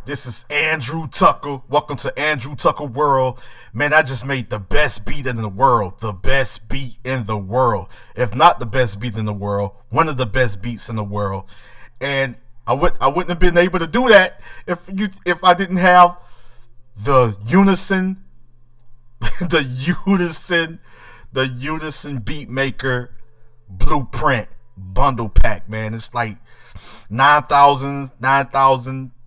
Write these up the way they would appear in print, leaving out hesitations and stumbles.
This is Andrew Tucker. Welcome to Andrew Tucker World. Man, I just made the best beat in the world. The best beat in the world. If not the best beat in the world, one of the best beats in the world. And I wouldn't have been able to do that if I didn't have the Unison the Unison Beatmaker Blueprint bundle pack, man. It's like 9,000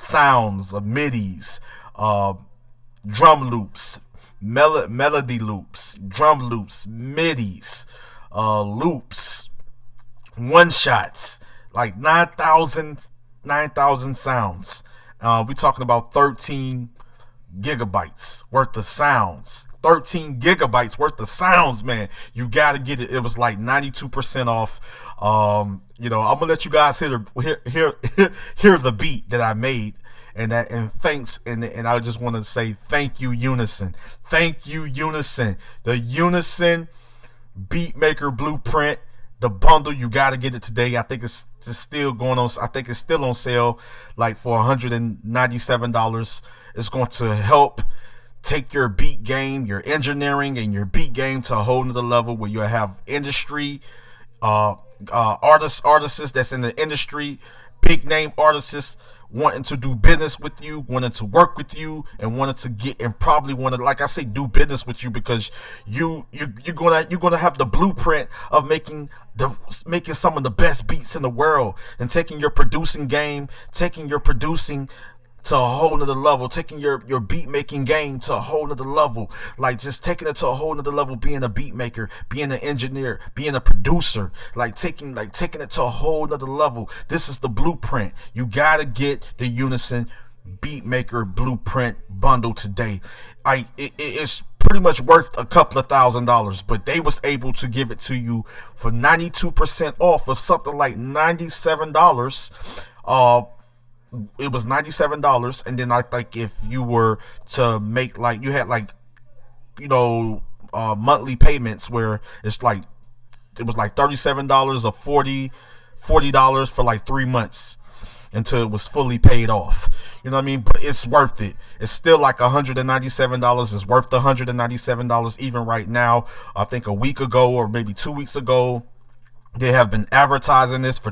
sounds of midis, drum loops, melody loops, drum loops, midis, loops, one shots, like 9,000 sounds. We're talking about 13 gigabytes worth of sounds. 13 gigabytes worth of sounds, man. You gotta get it. It was like 92% off. I'm gonna let you guys hear the beat that I made, and thanks, and I just want to say thank you, Unison. Thank you, Unison. The Unison Beatmaker Blueprint, the bundle. You gotta get it today. I think it's still going on. I think it's still on sale, like for $197. It's going to help take your beat game, your engineering, and your beat game to a whole nother level where you have industry artists that's in the industry, big name artists wanting to do business with you, wanting to work with you, and wanting to get and probably want to, like I say, do business with you because you're gonna have the blueprint of making some of the best beats in the world, and taking your producing to a whole nother level, taking your beat making game to a whole nother level, like just taking it to a whole nother level, being a beat maker, being an engineer, being a producer, like taking it to a whole nother level. This is the blueprint. You gotta get the Unison Beatmaker Blueprint bundle today. It's pretty much worth a couple of $1,000s, but they was able to give it to you for 92% off of something like $97. It was $97, and then I think if you were to make, like, you had like, monthly payments where it was like $37 or $40 for like 3 months until it was fully paid off. You know what I mean? But it's worth it. It's still like $197. It's worth the $197 even right now. I think a week ago or maybe 2 weeks ago, they have been advertising this for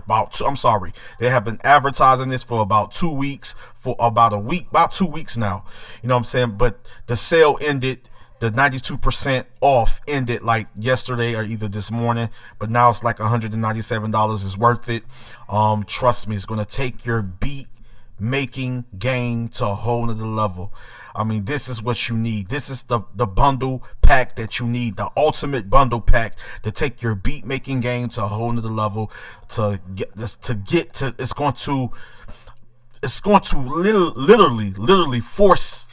They have been advertising this for about 2 weeks, about 2 weeks now. You know what I'm saying? But the sale ended, the 92% off ended like yesterday or either this morning. But now it's like $197. Is worth it. Trust me, it's gonna take your beat making game to a whole nother level. I mean, this is what you need. This is the bundle pack that you need, the ultimate bundle pack to take your beat making game to a whole nother level. It's going to literally force,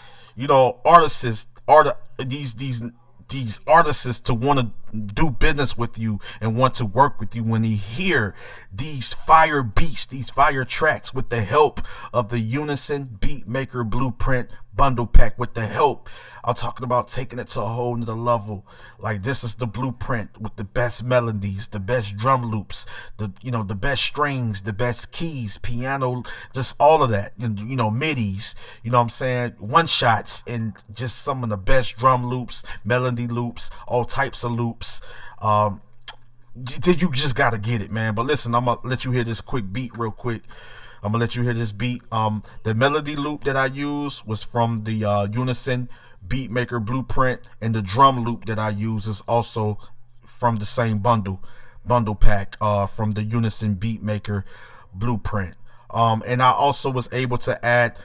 these artists to want to do business with you and want to work with you when they hear these fire beats, these fire tracks, with the help of the Unison Beatmaker Blueprint bundle pack. With the help, I'm talking about taking it to a whole nother level. Like, this is the blueprint with the best melodies, the best drum loops, the best strings, the best keys, piano, just all of that, midis, you know what I'm saying, one shots, and just some of the best drum loops, melody loops, all types of loops. You just gotta get it, man. But listen, I'm gonna let you hear this quick beat real quick. I'm gonna let you hear this beat. The melody loop that I used was from the Unison Beatmaker Blueprint, and the drum loop that I use is also from the same bundle pack from the Unison Beatmaker Blueprint. And I also was able to add,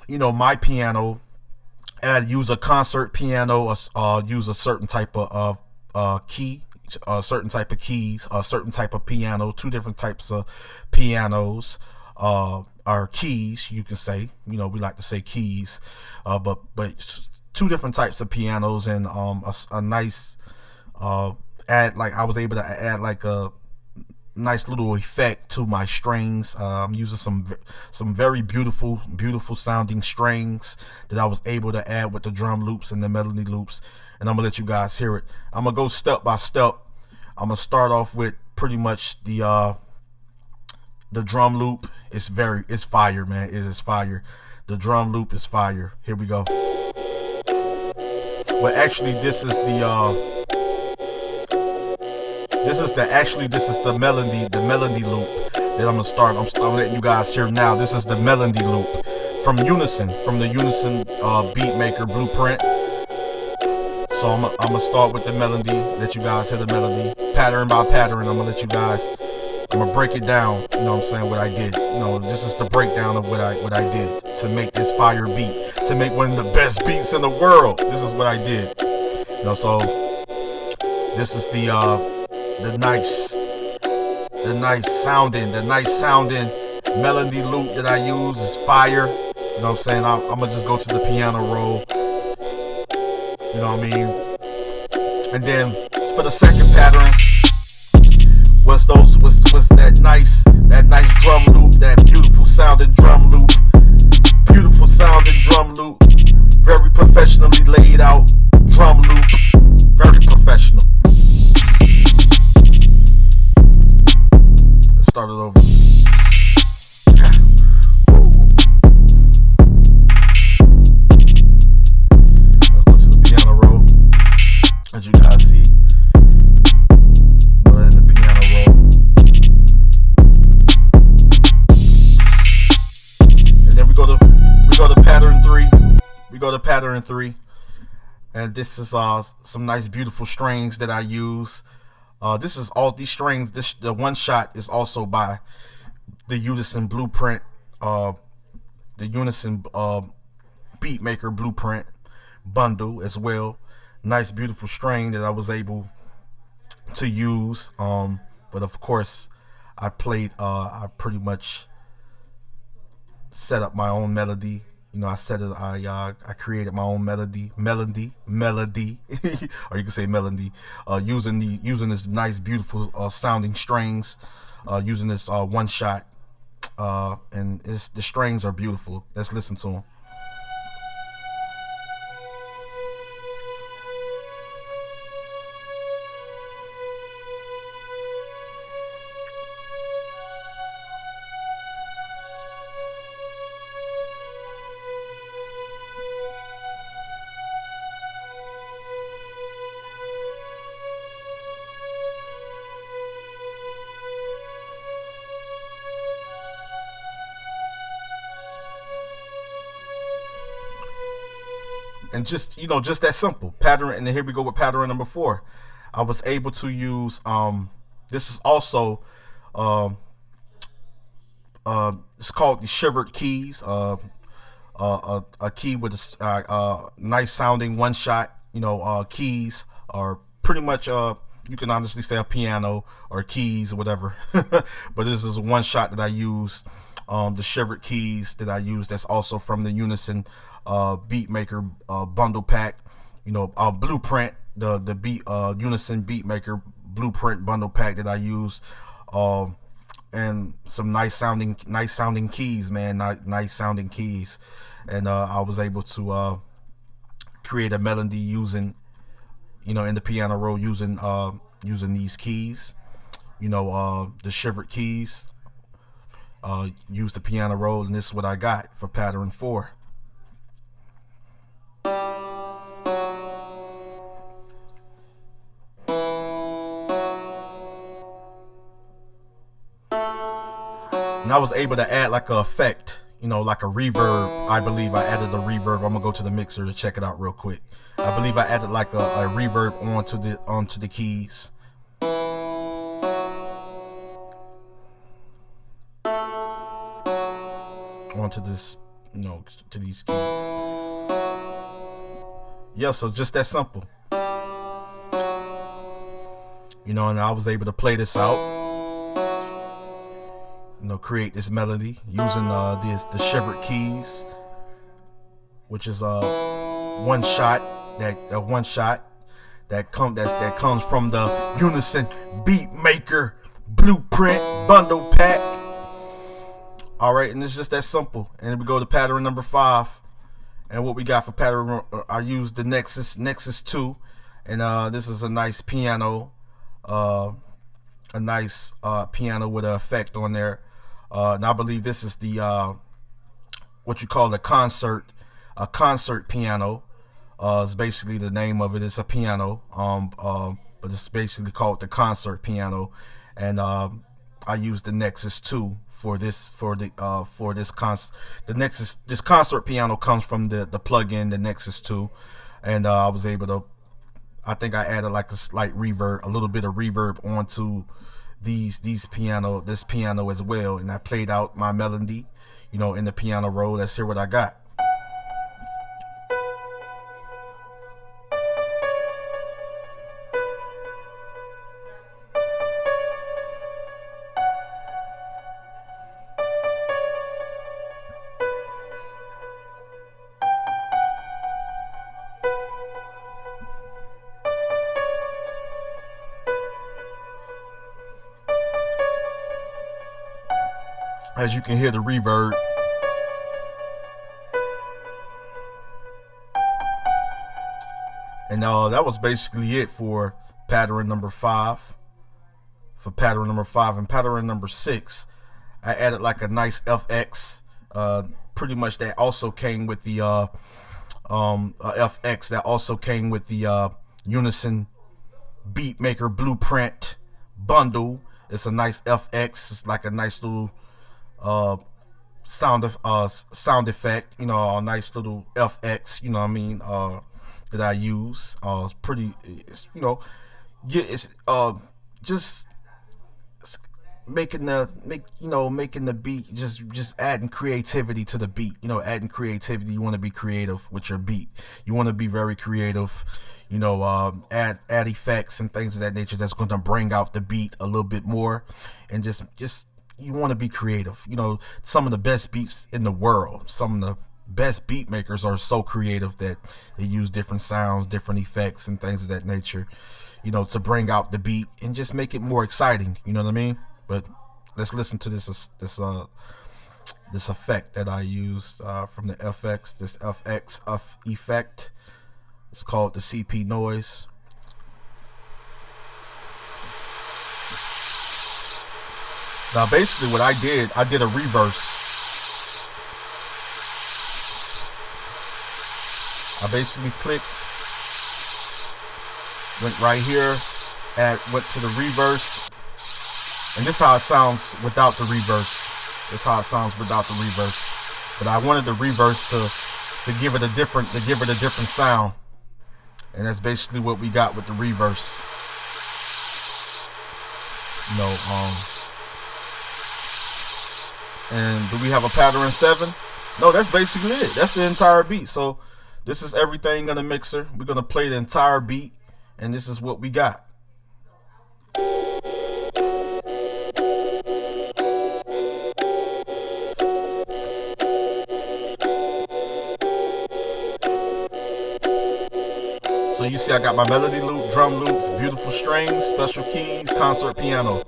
my piano, use a concert piano, use a certain type of key, certain type of keys, a certain type of piano, two different types of pianos, or keys, you can say. We like to say keys, but two different types of pianos, and a nice add, like, I was able to add like a nice little effect to my strings. I'm using some very beautiful sounding strings that I was able to add with the drum loops and the melody loops, and I'm gonna let you guys hear it. I'm gonna go step by step. I'm gonna start off with pretty much the drum loop. It's fire, man. It is fire. The drum loop is fire. Here we go. Well, actually, this is the melody loop that I'm gonna start. I'm letting you guys hear now. This is the melody loop from Unison, from the Unison Beatmaker blueprint. So I'm gonna start with the melody. Let you guys hear the melody, pattern by pattern. I'm gonna break it down. You know what I'm saying? What I did. You know, this is the breakdown of what I did to make this fire beat, to make one of the best beats in the world. This is what I did. You know, so this is the nice sounding melody loop that I use is fire. You know what I'm saying? I'm gonna just go to the piano roll. You know what I mean? And then for the second pattern was that nice drum loop, that beautiful sounding drum loop. Beautiful sounding drum loop. Very professionally laid out drum loop. Very professional. Let's start it over. Let's go to the piano roll. As you guys see. We're in the piano roll. And then we go to pattern 3. We go to pattern 3. And this is some nice beautiful strings that I use. This is all these strings. The one shot is also by the Unison blueprint, the Unison Beatmaker blueprint bundle as well. Nice beautiful string that I was able to use. But of course, I pretty much set up my own melody. You know, I created my own melody, or you can say melody, using this nice, beautiful sounding strings, using this one shot, and the strings are beautiful. Let's listen to them. And just that simple pattern. And then here we go with pattern number 4. I was able to use this is also it's called the shivered keys, a key with a nice sounding one shot. Keys are pretty much you can honestly say a piano or keys or whatever. But this is a one shot that I used, the shivered keys that I used. That's also from the Unison Beatmaker bundle pack, blueprint, the Unison Beatmaker blueprint bundle pack that I use, and some nice sounding keys, man, nice sounding keys, and I was able to create a melody using, in the piano roll, using these keys, the shivered keys, use the piano roll, and this is what I got for pattern 4. And I was able to add like a effect, like a reverb. I believe I added a reverb. I'm gonna go to the mixer to check it out real quick. I believe I added like a reverb onto the keys. Onto this, to these keys. Yeah, so just that simple. And I was able to play this out. Create this melody using the shivered keys, which is one shot that comes from the Unison Beatmaker blueprint bundle pack. All right, and it's just that simple. And then we go to pattern number 5, and what we got for pattern, I used the Nexus 2, and this is a nice piano, piano with an effect on there. And I believe this is the what you call a concert piano. It's basically the name of it. It's a piano, but it's basically called the concert piano, and I use the Nexus 2 for the Nexus. This concert piano comes from the plug-in, the Nexus 2, and I was able to. I think I added like a slight reverb, a little bit of reverb onto this piano as well, and I played out my melody, in the piano roll. Let's hear what I got. As you can hear the reverb. And that was basically it for pattern number 5. For pattern number 5 and pattern number 6, I added like a nice FX. Pretty much that also came with the FX that also came with the Unison Beatmaker Blueprint bundle. It's a nice FX. It's like a nice little sound effect, a nice little FX, that I use. It's pretty, just making the beat, just adding creativity to the beat. Adding creativity. You want to be creative with your beat. You want to be very creative. Add effects and things of that nature that's going to bring out the beat a little bit more, and just you want to be creative. Some of the best beats in the world, some of the best beat makers are so creative that they use different sounds, different effects, and things of that nature, to bring out the beat and just make it more exciting. You know what I mean? But let's listen to this effect that I used from the FX. This FX effect. It's called the CP noise. Now basically what I did a reverse. I basically clicked, went right here, went to the reverse, and this is how it sounds without the reverse. This is how it sounds without the reverse. But I wanted the reverse to give it a different sound, and that's basically what we got with the reverse. And do we have a pattern 7? No, that's basically it. That's the entire beat. So this is everything in the mixer. We're going to play the entire beat, and this is what we got. So you see I got my melody loop, drum loops, beautiful strings, special keys, concert piano.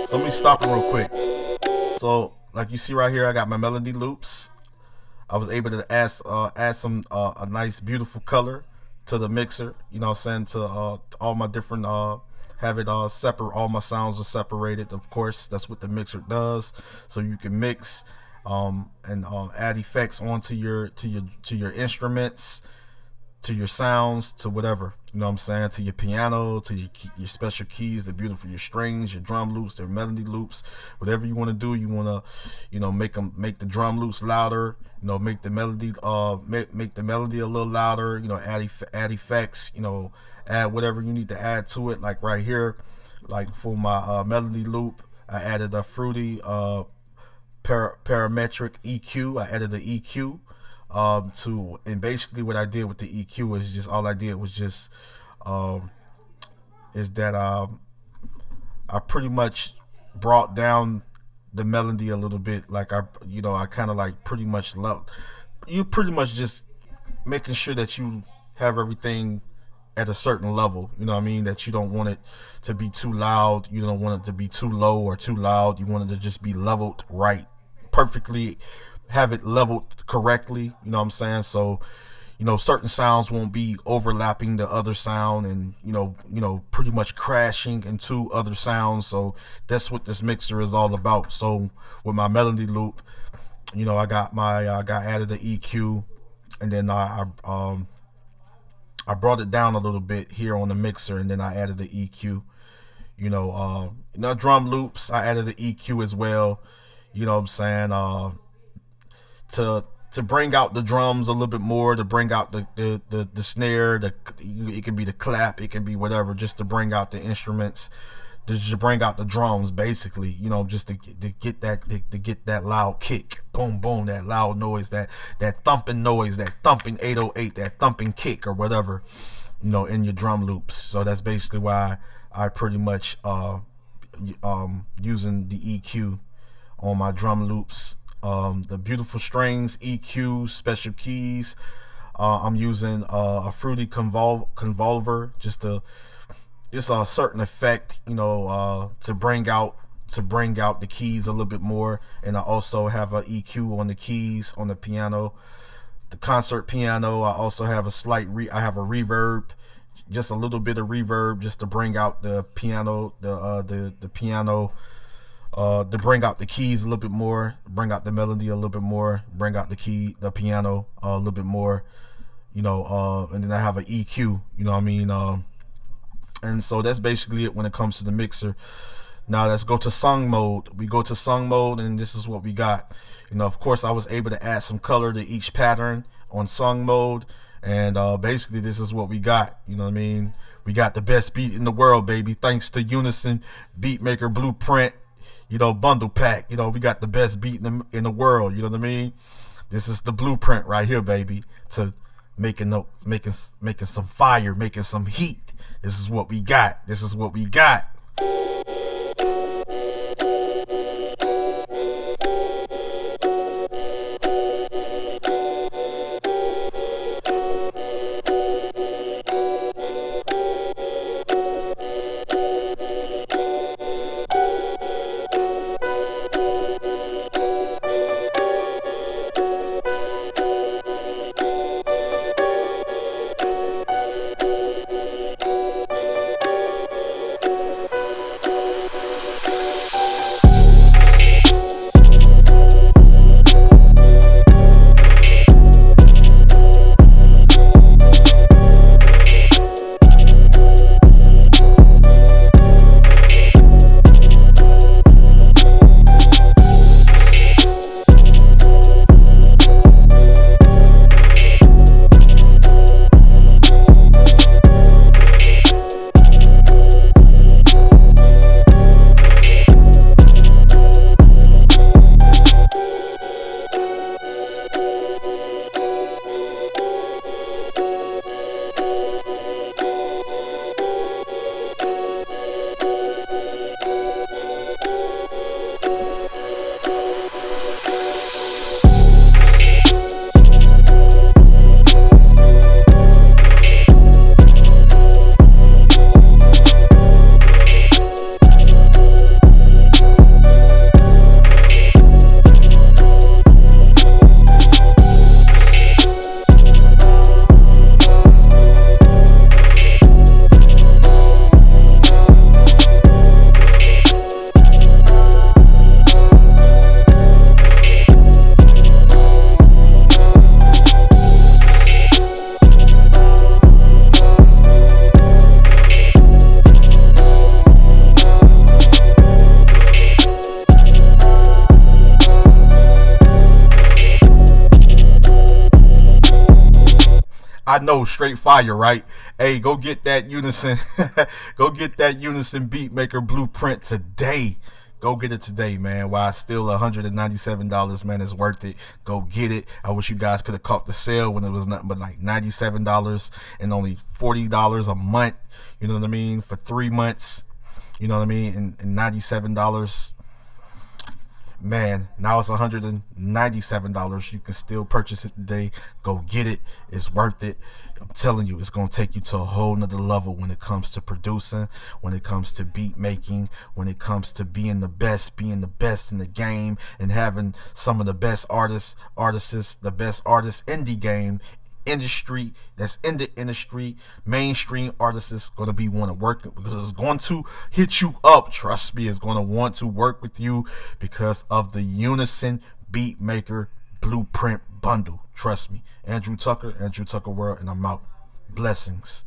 So let me stop it real quick. So like you see right here, I got my melody loops. I was able to add some a nice beautiful color to the mixer, to all my different have it separate. All my sounds are separated. Of course, that's what the mixer does. So you can mix and add effects onto your instruments, to your sounds, to whatever, to your piano, to your special keys, the beautiful, your strings, your drum loops, their melody loops, whatever you want to do. You want to make the drum loops louder, make the melody make the melody a little louder, add effects, add whatever you need to add to it. Like right here, like for my melody loop, I added a fruity parametric EQ. I added the EQ and basically what I did with the EQ is just I pretty much brought down the melody a little bit. Like I kind of like pretty much just making sure that you have everything at a certain level, that you don't want it to be too loud, you don't want it to be too low or too loud. You want it to just be leveled right, perfectly, have it leveled correctly, So certain sounds won't be overlapping the other sound, and pretty much crashing into other sounds. So that's what this mixer is all about. So with my melody loop, I got added the EQ, and then I brought it down a little bit here on the mixer, and then I added the EQ. Drum loops, I added the EQ as well. You know what I'm saying? To bring out the drums a little bit more, to bring out the snare, it can be the clap, it can be whatever, just to bring out the instruments, to bring out the drums, basically, just to get that loud kick, boom boom, that loud noise, that thumping noise, that thumping 808, that thumping kick or whatever, in your drum loops. So that's basically why I pretty much using the EQ on my drum loops. The beautiful strings, EQ, special keys. I'm using a fruity convolver, just a certain effect, to bring out the keys a little bit more. And I also have a EQ on the keys on the piano, the concert piano. I also have I have a reverb, just a little bit of reverb, just to bring out the piano, the piano. To bring out the keys a little bit more, bring out the melody a little bit more, bring out the piano a little bit more, and then I have an EQ, you know what I mean? And so that's basically it when it comes to the mixer. Now let's go to song mode. We go to song mode, and this is what we got. Of course, I was able to add some color to each pattern on song mode, and basically this is what we got. You know what I mean? We got the best beat in the world, baby, thanks to Unison Beatmaker Blueprint. Bundle pack. We got the best beat in the world. You know what I mean? This is the blueprint right here, baby, to making some fire, making some heat. This is what we got. This is what we got. I know, straight fire, right? Hey, go get that Unison, go get that Unison Beatmaker Blueprint today. Go get it today, man. While it's still $197, man, it's worth it. Go get it. I wish you guys could have caught the sale when it was nothing but like $97 and only $40 a month. You know what I mean? For 3 months. You know what I mean? And $97. Man, now it's $197. You can still purchase it today. Go get it. It's worth it. I'm telling you, it's going to take you to a whole nother level when it comes to producing, when it comes to beat making, when it comes to being the best in the game, and having some of the best artists, the best artists in the game industry, that's in the industry, mainstream artists is going to be want to work because it's going to hit you up. Trust me, it's going to want to work with you because of the Unison Beatmaker Blueprint Bundle. Trust me. Andrew Tucker World, and I'm out. Blessings.